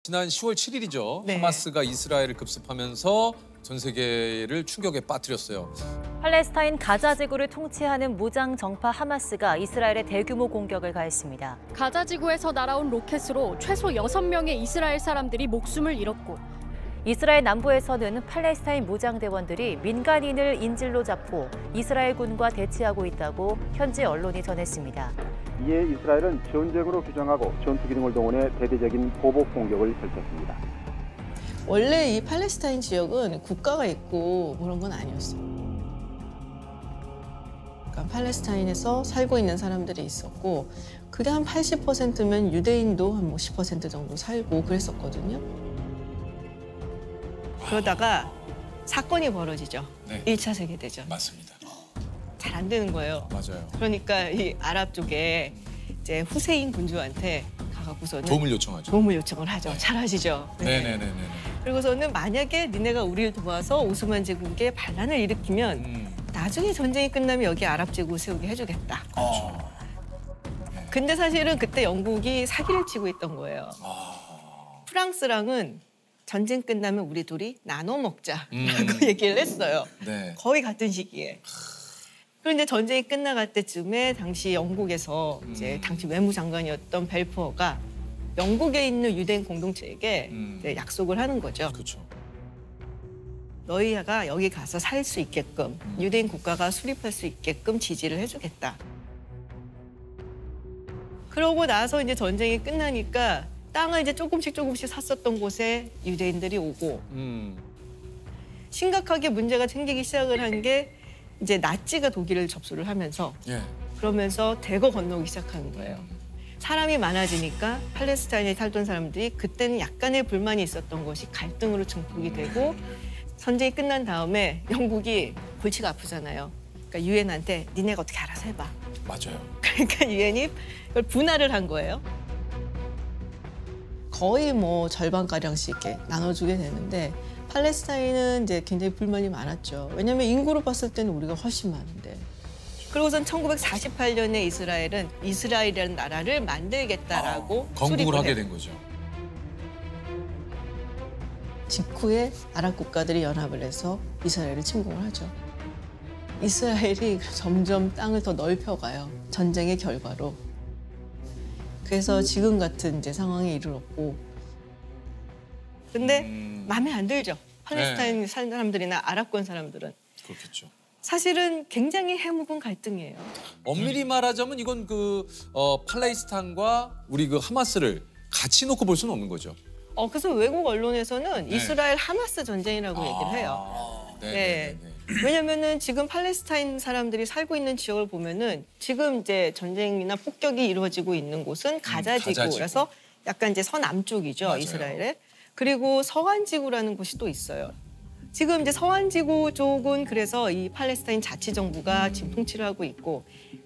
지난 10월 7일이죠. 네. 하마스가 이스라엘을 급습하면서 전 세계를 충격에 빠뜨렸어요. 팔레스타인 가자 지구를 통치하는 무장 정파 하마스가 이스라엘에 대규모 공격을 가했습니다. 가자 지구에서 날아온 로켓으로 최소 6명의 이스라엘 사람들이 목숨을 잃었고 이스라엘 남부에서는 팔레스타인 무장대원들이 민간인을 인질로 잡고 이스라엘군과 대치하고 있다고 현지 언론이 전했습니다. 이에 이스라엘은 전쟁으로 규정하고 전투 기능을 동원해 대대적인 보복 공격을 펼쳤습니다. 원래 이 팔레스타인 지역은 국가가 있고 그런 건 아니었어요. 그러니까 팔레스타인에서 살고 있는 사람들이 있었고 그게 한 80%면 유대인도 한 10% 정도 살고 그랬었거든요. 그러다가 사건이 벌어지죠. 네. 1차 세계대전. 맞습니다. 잘 안 되는 거예요. 맞아요. 그러니까 이 아랍 쪽에 이제 후세인 군주한테 가갖고서는 도움을 요청하죠. 도움을 요청을 하죠. 잘 하시죠. 네. 네네네네. 그리고서는 만약에 니네가 우리를 도와서 오스만 제국에 반란을 일으키면 나중에 전쟁이 끝나면 여기 아랍 제국 세우게 해주겠다. 근데 사실은 그때 영국이 사기를 치고 있던 거예요. 프랑스랑은 전쟁 끝나면 우리 둘이 나눠 먹자라고 얘기를 했어요. 네. 거의 같은 시기에. 그런데 전쟁이 끝나갈 때쯤에 당시 영국에서 이제 당시 외무장관이었던 벨포어가 영국에 있는 유대인 공동체에게 이제 약속을 하는 거죠. 그렇죠. 너희가 여기 가서 살 수 있게끔 유대인 국가가 수립할 수 있게끔 지지를 해주겠다. 그러고 나서 이제 전쟁이 끝나니까 땅을 이제 조금씩 샀었던 곳에 유대인들이 오고 심각하게 문제가 생기기 시작을 한 게 이제 나치가 독일을 접수를 하면서 예. 그러면서 대거 건너오기 시작하는 거예요. 사람이 많아지니까 팔레스타인에 살던 사람들이 그때는 약간의 불만이 있었던 것이 갈등으로 증폭이 되고 전쟁이 끝난 다음에 영국이 골치가 아프잖아요. 그러니까 유엔한테 니네가 어떻게 알아서 해봐. 맞아요. 그러니까 유엔이 그걸 분할을 한 거예요. 거의 뭐 절반가량씩 이렇게 나눠주게 되는데 팔레스타인은 이제 굉장히 불만이 많았죠. 왜냐하면 인구로 봤을 때는 우리가 훨씬 많은데. 그리고선 1948년에 이스라엘은 이스라엘이라는 나라를 만들겠다라고 건국을 하게 해요. 된 거죠. 직후에 아랍 국가들이 연합을 해서 이스라엘을 침공을 하죠. 이스라엘이 점점 땅을 더 넓혀가요. 전쟁의 결과로. 그래서 지금 같은 이제 상황에 이르렀고. 근데 마음에 안 들죠. 팔레스타인 사는 사람들이나 아랍권 사람들은. 그렇겠죠. 사실은 굉장히 해묵은 갈등이에요. 엄밀히 말하자면 이건 팔레스타인과 우리 하마스를 같이 놓고 볼 수는 없는 거죠. 그래서 외국 언론에서는 네. 이스라엘 하마스 전쟁이라고 얘기를 해요. 네. 왜냐면은 지금 팔레스타인 사람들이 살고 있는 지역을 보면은 지금 이제 전쟁이나 폭격이 이루어지고 있는 곳은 가자지구라서 약간 이제 서남쪽이죠. 맞아요. 이스라엘에. 그리고 서안지구라는 곳이 또 있어요. 지금 이제 서안지구 쪽은 그래서 이 팔레스타인 자치정부가 지금 통치를 하고 있고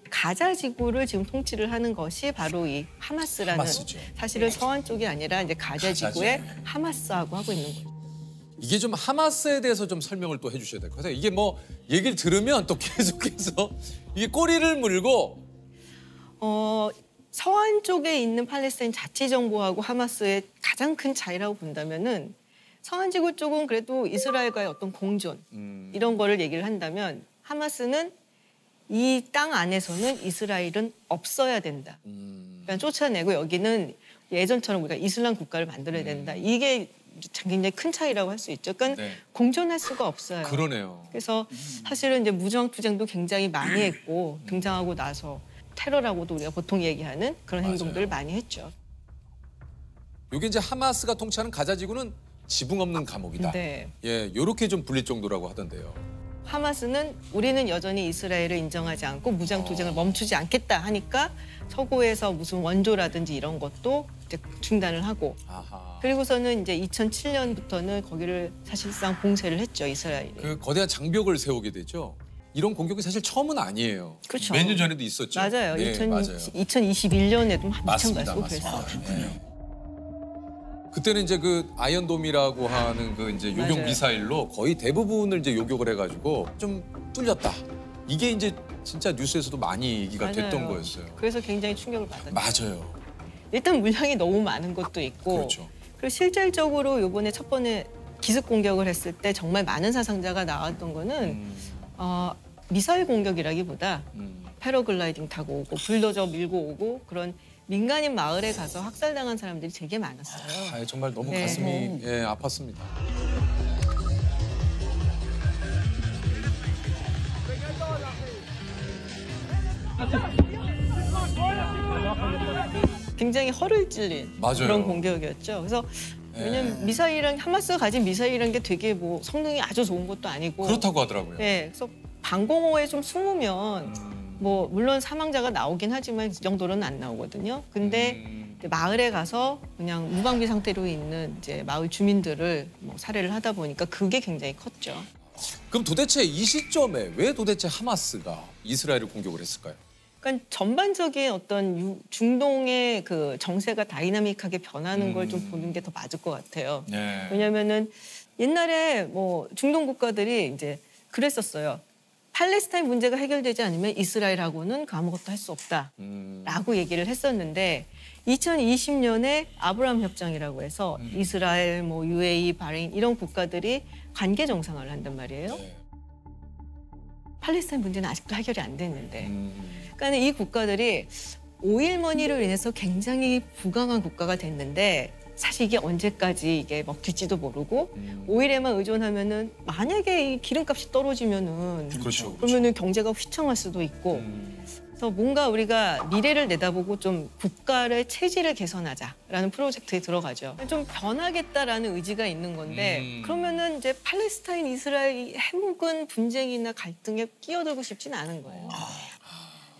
가자지구를 지금 통치를 하는 것이 바로 이 하마스라는 하마스죠. 사실은 서안 쪽이 아니라 이제 가자지구의 가자지구. 하마스하고 하고 있는 거죠. 이게 좀 하마스에 대해서 좀 설명을 또 해주셔야 될 것 같아요. 이게 뭐 얘기를 들으면 또 계속해서 이게 꼬리를 물고 서안 쪽에 있는 팔레스타인 자치정부하고 하마스의 가장 큰 차이라고 본다면은 서안지구 쪽은 그래도 이스라엘과의 어떤 공존 이런 거를 얘기를 한다면 하마스는 이 땅 안에서는 이스라엘은 없어야 된다. 그러니까 쫓아내고 여기는 예전처럼 우리가 이슬람 국가를 만들어야 된다. 이게 굉장히 큰 차이라고 할 수 있죠. 그러니까 네. 공존할 수가 없어요. 그러네요. 그래서 사실은 이제 무장투쟁도 굉장히 많이 했고 등장하고 나서 테러라고도 우리가 보통 얘기하는 그런 맞아요. 행동들을 많이 했죠. 이게 이제 하마스가 통치하는 가자지구는 지붕 없는 감옥이다. 네. 예, 요렇게 좀 불릴 정도라고 하던데요. 하마스는 우리는 여전히 이스라엘을 인정하지 않고 무장투쟁을 멈추지 않겠다 하니까 서구에서 무슨 원조라든지 이런 것도 이제 중단을 하고 아하. 그리고서는 이제 2007년부터는 거기를 사실상 봉쇄를 했죠, 이스라엘이. 그 거대한 장벽을 세우게 되죠. 이런 공격이 사실 처음은 아니에요. 그렇죠. 몇 년 전에도 있었죠. 맞아요. 네, 맞아요. 2021년에도 한참 맞습니다. 갔고 그랬어요. 네. 그때는 이제 아이언돔이라고 하는 이제 요격 맞아요. 미사일로 거의 대부분을 이제 요격을 해가지고 좀 뚫렸다. 이게 이제 진짜 뉴스에서도 많이 얘기가 맞아요. 됐던 거였어요. 그래서 굉장히 충격을 받았죠. 맞아요. 일단 물량이 너무 많은 것도 있고 그렇죠. 그리고 실질적으로 이번에 첫 번에 기습 공격을 했을 때 정말 많은 사상자가 나왔던 거는 미사일 공격이라기보다 패러글라이딩 타고 오고 불도저 밀고 오고 그런 민간인 마을에 가서 학살당한 사람들이 되게 많았어요. 아, 정말 너무 네. 가슴이 예, 아팠습니다. 굉장히 허를 찔린 맞아요. 그런 공격이었죠. 그래서 왜냐면 미사일이랑 하마스가 가진 미사일이라는 게 되게 뭐 성능이 아주 좋은 것도 아니고 그렇다고 하더라고요. 네, 그래서 방공호에 좀 숨으면 뭐 물론 사망자가 나오긴 하지만 그 정도로는 안 나오거든요. 근데 이제 마을에 가서 그냥 무방비 상태로 있는 이제 마을 주민들을 뭐 살해를 하다 보니까 그게 굉장히 컸죠. 그럼 도대체 이 시점에 왜 도대체 하마스가 이스라엘을 공격을 했을까요? 그러니까 전반적인 어떤 중동의 그 정세가 다이나믹하게 변하는 걸 좀 보는 게 더 맞을 것 같아요. 네. 왜냐면은 옛날에 뭐 중동 국가들이 이제 그랬었어요. 팔레스타인 문제가 해결되지 않으면 이스라엘하고는 아무것도 할 수 없다라고 얘기를 했었는데 2020년에 아브라함 협정이라고 해서 이스라엘, 뭐 UAE, 바레인 이런 국가들이 관계 정상화를 한단 말이에요. 네. 팔레스타인 문제는 아직도 해결이 안 됐는데. 그러니까 이 국가들이 오일머니로 인해서 굉장히 부강한 국가가 됐는데 사실 이게 언제까지 이게 먹힐지도 모르고 오일에만 의존하면은 만약에 이 기름값이 떨어지면은 그렇죠. 그러면은 경제가 휘청할 수도 있고 그래서 뭔가 우리가 미래를 내다보고 좀 국가의 체질을 개선하자라는 프로젝트에 들어가죠. 좀 변하겠다라는 의지가 있는 건데 그러면은 이제 팔레스타인 이스라엘 해묵은 분쟁이나 갈등에 끼어들고 싶진 않은 거예요.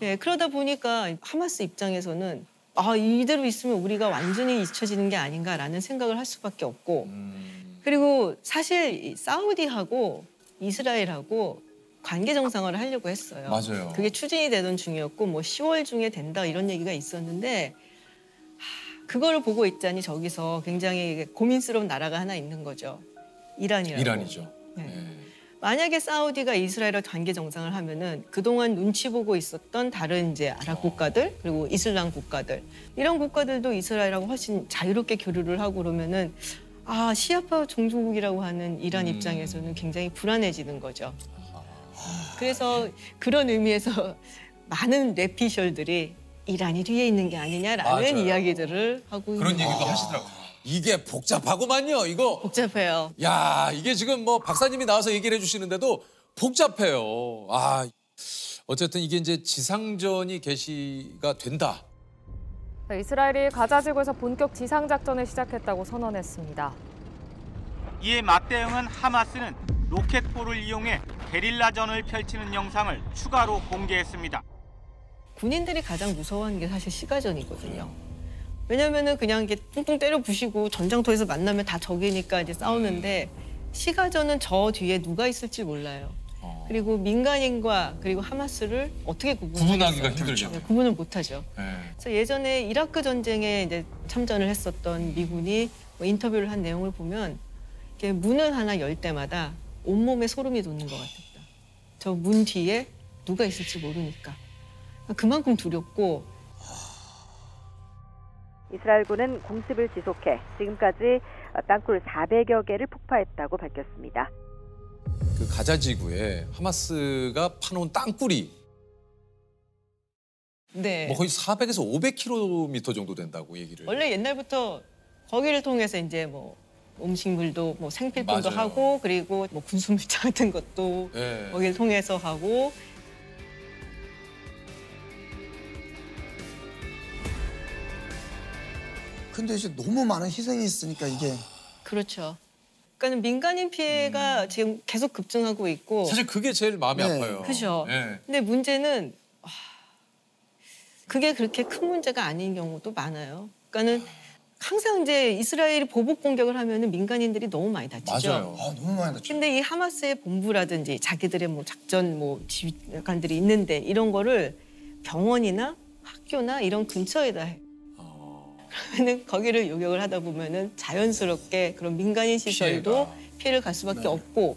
네, 그러다 보니까 하마스 입장에서는 이대로 있으면 우리가 완전히 잊혀지는 게 아닌가라는 생각을 할 수밖에 없고 그리고 사실 사우디하고 이스라엘하고 관계 정상화를 하려고 했어요. 맞아요. 그게 추진이 되던 중이었고 뭐 10월 중에 된다 이런 얘기가 있었는데 그거를 보고 있자니 저기서 굉장히 고민스러운 나라가 하나 있는 거죠. 이란이라고. 이란이죠. 네. 네. 만약에 사우디가 이스라엘과 관계 정상을 하면은 그동안 눈치 보고 있었던 다른 이제 아랍 국가들 그리고 이슬람 국가들 이런 국가들도 이스라엘하고 훨씬 자유롭게 교류를 하고 그러면은 시아파 종주국이라고 하는 이란 입장에서는 굉장히 불안해지는 거죠. 그래서 그런 의미에서 많은 뇌피셜들이 이란이 뒤에 있는 게 아니냐라는 맞아요. 이야기들을 하고 그런 있는 얘기도 거죠. 하시더라고요. 이게 복잡하고만요. 이거 복잡해요. 야, 이게 지금 뭐 박사님이 나와서 얘기를 해주시는데도 복잡해요. 어쨌든 이게 이제 지상전이 개시가 된다. 이스라엘이 가자 지구에서 본격 지상 작전을 시작했다고 선언했습니다. 이에 맞대응한 하마스는 로켓포를 이용해 게릴라전을 펼치는 영상을 추가로 공개했습니다. 군인들이 가장 무서워하는 게 사실 시가전이거든요. 왜냐면은 그냥 이게 뚱뚱 때려 부시고 전장터에서 만나면 다 적이니까 이제 싸우는데 시가전은 저 뒤에 누가 있을지 몰라요. 그리고 민간인과 그리고 하마스를 어떻게 구분하기가 힘들죠. 네, 구분을 못하죠. 네. 그래서 예전에 이라크 전쟁에 이제 참전을 했었던 미군이 뭐 인터뷰를 한 내용을 보면 이렇게 문을 하나 열 때마다 온몸에 소름이 돋는 것 같았다. 저 문 뒤에 누가 있을지 모르니까. 그만큼 두렵고. 이스라엘군은 공습을 지속해 지금까지 땅굴 400여 개를 폭파했다고 밝혔습니다. 그 가자 지구에 하마스가 파놓은 땅굴이 네. 뭐 거의 400에서 500km 정도 된다고 얘기를. 원래 옛날부터 거기를 통해서 이제 뭐 음식물도 뭐 생필품도 맞아요. 하고 그리고 뭐 군수물자 같은 것도 네. 거기를 통해서 하고. 근데 이제 너무 많은 희생이 있으니까 이게 그렇죠. 그러니까 민간인 피해가 지금 계속 급증하고 있고. 사실 그게 제일 마음이 네. 아파요. 그렇죠. 네. 근데 문제는 그게 그렇게 큰 문제가 아닌 경우도 많아요. 그러니까는 항상 이제 이스라엘이 보복 공격을 하면은 민간인들이 너무 많이 다치죠. 맞아요. 너무 많이 다쳐. 근데 이 하마스의 본부라든지 자기들의 뭐 작전 뭐 지휘관들이 있는데 이런 거를 병원이나 학교나 이런 근처에다 해. 그러면은 거기를 요격을 하다 보면은 자연스럽게 그런 민간인 시설도 피해를 갈 수밖에 없고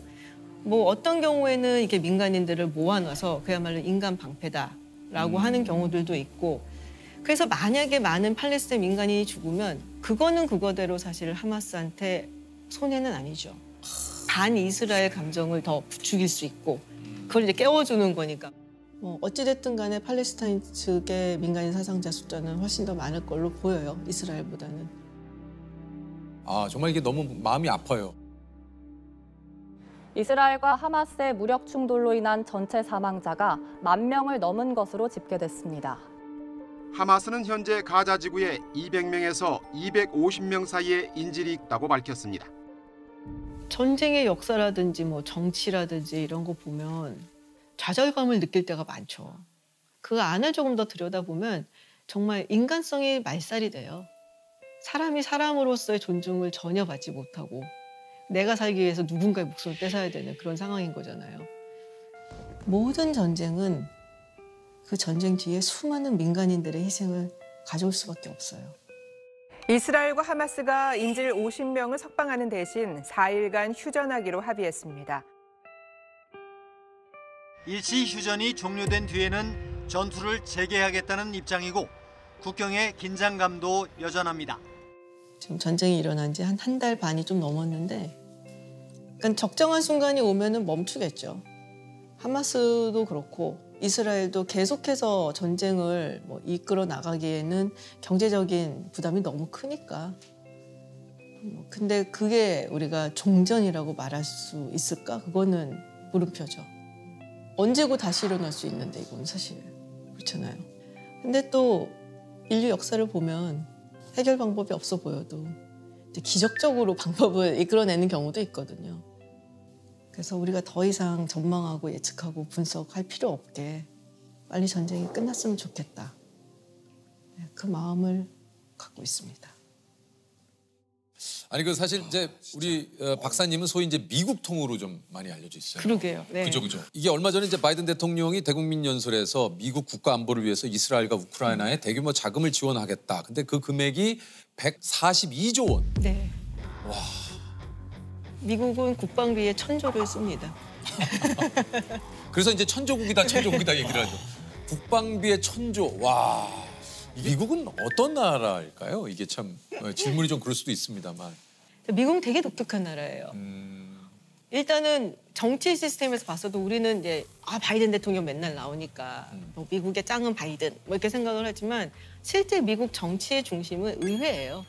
뭐 어떤 경우에는 이렇게 민간인들을 모아놔서 그야말로 인간 방패다라고 하는 경우들도 있고 그래서 만약에 많은 팔레스타인 민간인이 죽으면 그거는 그거대로 사실 하마스한테 손해는 아니죠. 반 이스라엘 감정을 더 부추길 수 있고 그걸 이제 깨워주는 거니까. 어찌됐든 간에 팔레스타인 측의 민간인 사상자 숫자는 훨씬 더 많을 걸로 보여요. 이스라엘보다는. 아, 정말 이게 너무 마음이 아파요. 이스라엘과 하마스의 무력 충돌로 인한 전체 사망자가 10,000명을 넘은 것으로 집계됐습니다. 하마스는 현재 가자 지구에 200명에서 250명 사이의 인질이 있다고 밝혔습니다. 전쟁의 역사라든지 뭐 정치라든지 이런 거 보면 좌절감을 느낄 때가 많죠. 그 안을 조금 더 들여다보면 정말 인간성이 말살이 돼요. 사람이 사람으로서의 존중을 전혀 받지 못하고 내가 살기 위해서 누군가의 목숨을 뺏어야 되는 그런 상황인 거잖아요. 모든 전쟁은 그 전쟁 뒤에 수많은 민간인들의 희생을 가져올 수밖에 없어요. 이스라엘과 하마스가 인질 50명을 석방하는 대신 4일간 휴전하기로 합의했습니다. 일시 휴전이 종료된 뒤에는 전투를 재개하겠다는 입장이고 국경의 긴장감도 여전합니다. 지금 전쟁이 일어난 지 한 달 반이 좀 넘었는데 그러니까 적정한 순간이 오면은 멈추겠죠. 하마스도 그렇고 이스라엘도 계속해서 전쟁을 이끌어 나가기에는 경제적인 부담이 너무 크니까. 근데 그게 우리가 종전이라고 말할 수 있을까? 그거는 물음표죠. 언제고 다시 일어날 수 있는데 이건 사실 그렇잖아요. 근데 또 인류 역사를 보면 해결 방법이 없어 보여도 이제 기적적으로 방법을 이끌어내는 경우도 있거든요. 그래서 우리가 더 이상 전망하고 예측하고 분석할 필요 없게 빨리 전쟁이 끝났으면 좋겠다. 그 마음을 갖고 있습니다. 아니 그 사실 이제 우리 박사님은 소위 이제 미국 통으로 좀 많이 알려져 있어요. 그러게요. 네. 그죠. 이게 얼마 전에 이제 바이든 대통령이 대국민 연설에서 미국 국가 안보를 위해서 이스라엘과 우크라이나에 대규모 자금을 지원하겠다. 근데 그 금액이 142조 원. 네. 와. 미국은 국방비에 1,000조를 씁니다. 그래서 이제 천조국이다 얘기를 하죠. 국방비에 1,000조. 와. 미국은 어떤 나라일까요? 이게 참 질문이 좀 그럴 수도 있습니다만. 미국은 되게 독특한 나라예요. 일단은 정치 시스템에서 봤어도 우리는 이제 바이든 대통령 맨날 나오니까 미국의 짱은 바이든 이렇게 생각을 하지만 실제 미국 정치의 중심은 의회예요.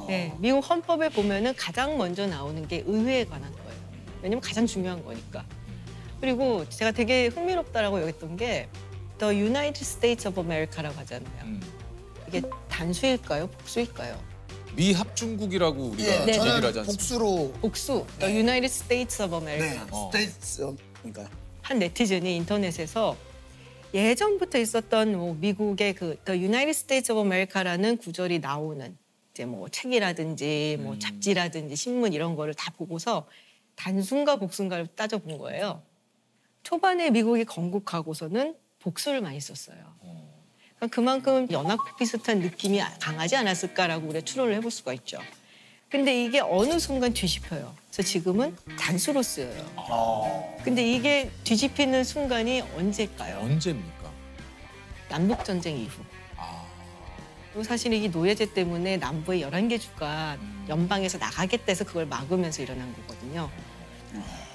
네, 미국 헌법에 보면은 가장 먼저 나오는 게 의회에 관한 거예요. 왜냐면 가장 중요한 거니까. 그리고 제가 되게 흥미롭다라고 여겼던 게 The United States of America라고 하잖아요. 이게 단수일까요? 복수일까요? 미합중국이라고 우리가 얘기를 하지 않습니까? 복수. The United States of America. 스테이츠 그러니까 한 네티즌이 인터넷에서 예전부터 있었던 미국의 그 The United States of America라는 구절이 나오는 이제 책이라든지 잡지라든지 신문 이런 거를 다 보고서 단순가 복순가를 따져본 거예요. 초반에 미국이 건국하고서는 복수를 많이 썼어요. 그러니까 그만큼 연합 비슷한 느낌이 강하지 않았을까라고 우리가 추론을 해볼 수가 있죠. 근데 이게 어느 순간 뒤집혀요. 그래서 지금은 단수로 쓰여요. 근데 이게 뒤집히는 순간이 언제일까요? 언제입니까? 남북전쟁 이후. 사실 이 노예제 때문에 남부의 11개 주가 연방에서 나가겠다 해서 그걸 막으면서 일어난 거거든요.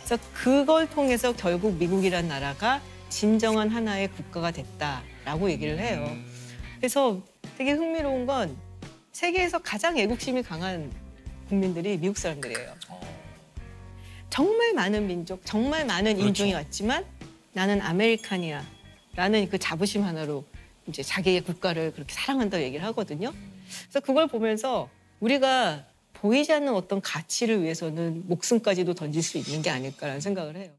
그래서 그걸 통해서 결국 미국이란 나라가 진정한 하나의 국가가 됐다라고 얘기를 해요. 그래서 되게 흥미로운 건 세계에서 가장 애국심이 강한 국민들이 미국 사람들이에요. 정말 많은 민족, 정말 많은 인종이 왔지만 나는 아메리칸이야 라는 그 자부심 하나로 이제 자기의 국가를 그렇게 사랑한다고 얘기를 하거든요. 그래서 그걸 보면서 우리가 보이지 않는 어떤 가치를 위해서는 목숨까지도 던질 수 있는 게 아닐까라는 생각을 해요.